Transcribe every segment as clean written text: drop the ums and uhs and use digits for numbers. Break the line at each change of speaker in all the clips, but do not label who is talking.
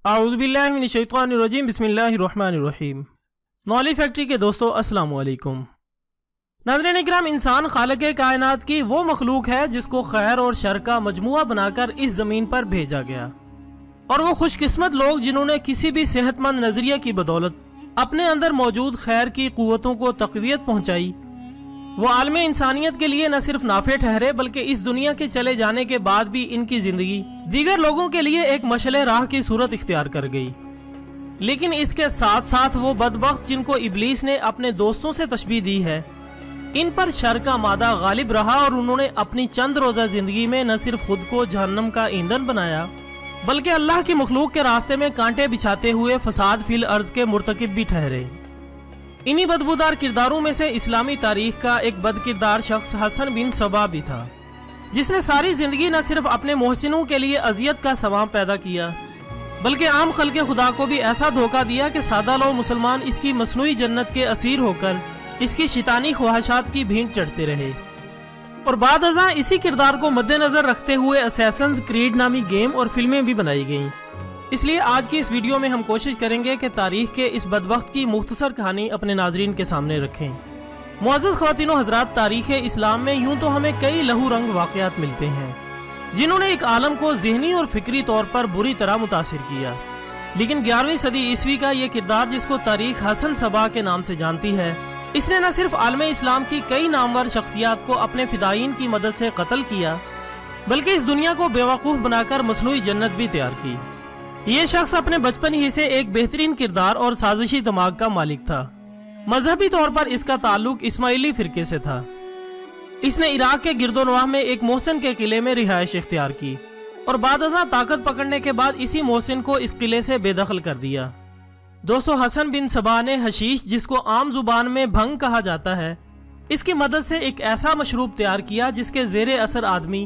اعوذ باللہ من الشیطان الرجیم بسم اللہ الرحمن الرحیم۔ نالج فیکٹری کے دوستو السلام علیکم۔ ناظرین اکرام، انسان خالق کائنات کی وہ مخلوق ہے جس کو خیر اور شر کا مجموعہ بنا کر اس زمین پر بھیجا گیا، اور وہ خوش قسمت لوگ جنہوں نے کسی بھی صحت مند نظریہ کی بدولت اپنے اندر موجود خیر کی قوتوں کو تقویت پہنچائی، وہ عالم انسانیت کے لیے نہ صرف نافع ٹھہرے بلکہ اس دنیا کے چلے جانے کے بعد بھی ان کی زندگی دیگر لوگوں کے لیے ایک مشعل راہ کی صورت اختیار کر گئی۔ لیکن اس کے ساتھ ساتھ وہ بدبخت جن کو ابلیس نے اپنے دوستوں سے تشبیہ دی ہے، ان پر شر کا مادہ غالب رہا اور انہوں نے اپنی چند روزہ زندگی میں نہ صرف خود کو جہنم کا ایندھن بنایا بلکہ اللہ کی مخلوق کے راستے میں کانٹے بچھاتے ہوئے فساد فی الارض کے مرتکب بھی ٹھہرے۔ انہی بدبودار کرداروں میں سے اسلامی تاریخ کا ایک بد کردار شخص حسن بن صبا بھی تھا، جس نے ساری زندگی نہ صرف اپنے محسنوں کے لیے اذیت کا ثواب پیدا کیا بلکہ عام خلق خدا کو بھی ایسا دھوکہ دیا کہ سادہ لو مسلمان اس کی مصنوعی جنت کے اسیر ہو کر اس کی شیطانی خواہشات کی بھینٹ چڑھتے رہے۔ اور بعد ازاں اسی کردار کو مد نظر رکھتے ہوئے اسیسنز کریڈ نامی گیم اور فلمیں بھی بنائی گئیں۔ اس لیے آج کی اس ویڈیو میں ہم کوشش کریں گے کہ تاریخ کے اس بدبخت کی مختصر کہانی اپنے ناظرین کے سامنے رکھیں۔ معزز خواتین و حضرات، تاریخ اسلام میں یوں تو ہمیں کئی لہو رنگ واقعات ملتے ہیں جنہوں نے ایک عالم کو ذہنی اور فکری طور پر بری طرح متاثر کیا، لیکن 11ویں صدی عیسوی کا یہ کردار جس کو تاریخ حسن صبا کے نام سے جانتی ہے، اس نے نہ صرف عالم اسلام کی کئی نامور شخصیات کو اپنے فدائین کی مدد سے قتل کیا بلکہ اس دنیا کو بیوقوف بنا کر مصنوعی جنت بھی تیار کی۔ یہ شخص اپنے بچپن ہی سے ایک بہترین کردار اور سازشی دماغ کا مالک تھا۔ مذہبی طور پر اس کا تعلق اسماعیلی فرقے سے تھا۔ اس نے عراق کے گرد و نواح میں ایک محسن کے قلعے میں رہائش اختیار کی اور بعد ازاں طاقت پکڑنے کے بعد اسی محسن کو اس قلعے سے بے دخل کر دیا۔ دوستو، حسن بن صبا نے حشیش، جس کو عام زبان میں بھنگ کہا جاتا ہے، اس کی مدد سے ایک ایسا مشروب تیار کیا جس کے زیر اثر آدمی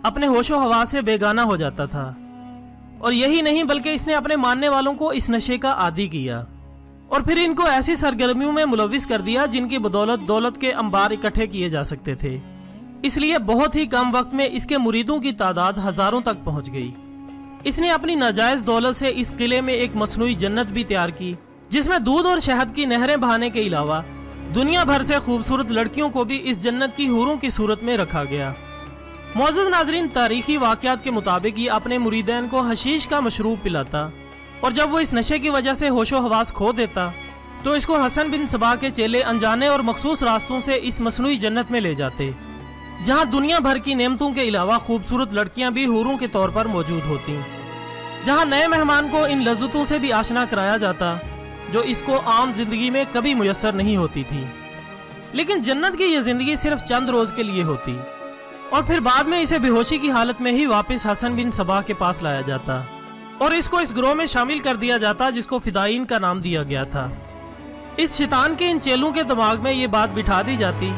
اپنے ہوش و حواس سے بیگانہ ہو جاتا تھا، اور یہی نہیں بلکہ اس نے اپنے ماننے والوں کو اس نشے کا عادی کیا اور پھر ان کو ایسی سرگرمیوں میں ملوث کر دیا جن کی بدولت دولت کے انبار اکٹھے کیے جا سکتے تھے۔ اس لیے بہت ہی کم وقت میں اس کے مریدوں کی تعداد ہزاروں تک پہنچ گئی۔ اس نے اپنی ناجائز دولت سے اس قلعے میں ایک مصنوعی جنت بھی تیار کی جس میں دودھ اور شہد کی نہریں بہانے کے علاوہ دنیا بھر سے خوبصورت لڑکیوں کو بھی اس جنت کی حوروں کی صورت میں رکھا گیا۔ معزز ناظرین، تاریخی واقعات کے مطابق یہ اپنے مریدین کو حشیش کا مشروب پلاتا اور جب وہ اس نشے کی وجہ سے ہوش و حواس کھو دیتا تو اس کو حسن بن صبا کے چیلے انجانے اور مخصوص راستوں سے اس مصنوعی جنت میں لے جاتے جہاں دنیا بھر کی نعمتوں کے علاوہ خوبصورت لڑکیاں بھی حوروں کے طور پر موجود ہوتی، جہاں نئے مہمان کو ان لذتوں سے بھی آشنا کرایا جاتا جو اس کو عام زندگی میں کبھی میسر نہیں ہوتی تھی۔ لیکن جنت کی یہ زندگی صرف چند روز کے لیے ہوتی اور پھر بعد میں اسے بے ہوشی کی حالت میں ہی واپس حسن بن صبا کے پاس لایا جاتا اور اس کو اس گروہ میں شامل کر دیا جاتا جس کو فدائین کا نام دیا گیا تھا۔ اس شیطان کے ان چیلوں کے دماغ میں یہ بات بٹھا دی جاتی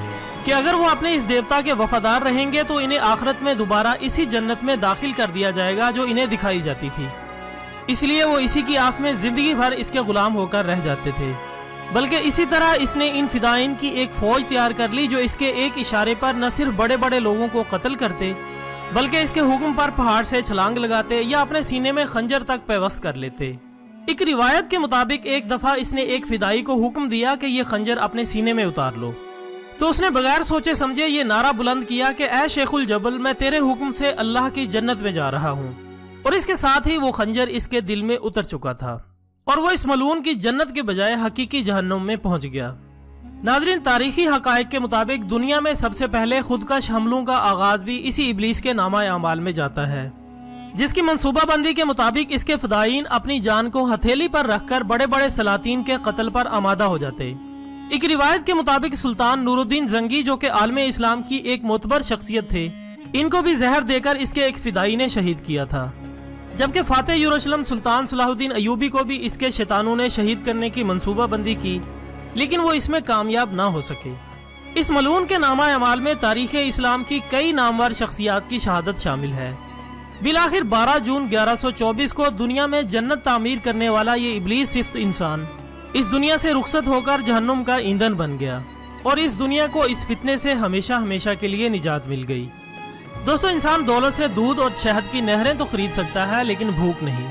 کہ اگر وہ اپنے اس دیوتا کے وفادار رہیں گے تو انہیں آخرت میں دوبارہ اسی جنت میں داخل کر دیا جائے گا جو انہیں دکھائی جاتی تھی، اس لیے وہ اسی کی آس میں زندگی بھر اس کے غلام ہو کر رہ جاتے تھے۔ بلکہ اسی طرح اس نے ان فدائین کی ایک فوج تیار کر لی جو اس کے ایک اشارے پر نہ صرف بڑے بڑے لوگوں کو قتل کرتے بلکہ اس کے حکم پر پہاڑ سے چھلانگ لگاتے یا اپنے سینے میں خنجر تک پیوست کر لیتے۔ ایک روایت کے مطابق ایک دفعہ اس نے ایک فدائی کو حکم دیا کہ یہ خنجر اپنے سینے میں اتار لو، تو اس نے بغیر سوچے سمجھے یہ نعرہ بلند کیا کہ اے شیخ الجبل، میں تیرے حکم سے اللہ کی جنت میں جا رہا ہوں، اور اس کے ساتھ ہی وہ خنجر اس کے دل میں اتر چکا تھا اور وہ اس ملعون کی جنت کے بجائے حقیقی جہنم میں پہنچ گیا۔ ناظرین، تاریخی حقائق کے مطابق دنیا میں سب سے پہلے خودکش حملوں کا آغاز بھی اسی ابلیس کے نامہ اعمال میں جاتا ہے، جس کی منصوبہ بندی کے مطابق اس کے فدائین اپنی جان کو ہتھیلی پر رکھ کر بڑے بڑے سلاطین کے قتل پر آمادہ ہو جاتے۔ ایک روایت کے مطابق سلطان نور الدین زنگی، جو کہ عالم اسلام کی ایک معتبر شخصیت تھے، ان کو بھی زہر دے کر اس کے ایک فدائی نے شہید کیا تھا، جبکہ فاتح یروشلم سلطان صلاح الدین ایوبی کو بھی اس کے شیطانوں نے شہید کرنے کی منصوبہ بندی کی، لیکن وہ اس میں کامیاب نہ ہو سکے۔ اس ملعون کے نامہ اعمال میں تاریخ اسلام کی کئی نامور شخصیات کی شہادت شامل ہے۔ بالآخر 12 جون 1124 کو دنیا میں جنت تعمیر کرنے والا یہ ابلیس صفت انسان اس دنیا سے رخصت ہو کر جہنم کا ایندھن بن گیا اور اس دنیا کو اس فتنے سے ہمیشہ ہمیشہ کے لیے نجات مل گئی۔ دوستو، انسان دولت سے دودھ اور شہد کی نہریں تو خرید سکتا ہے لیکن بھوک نہیں۔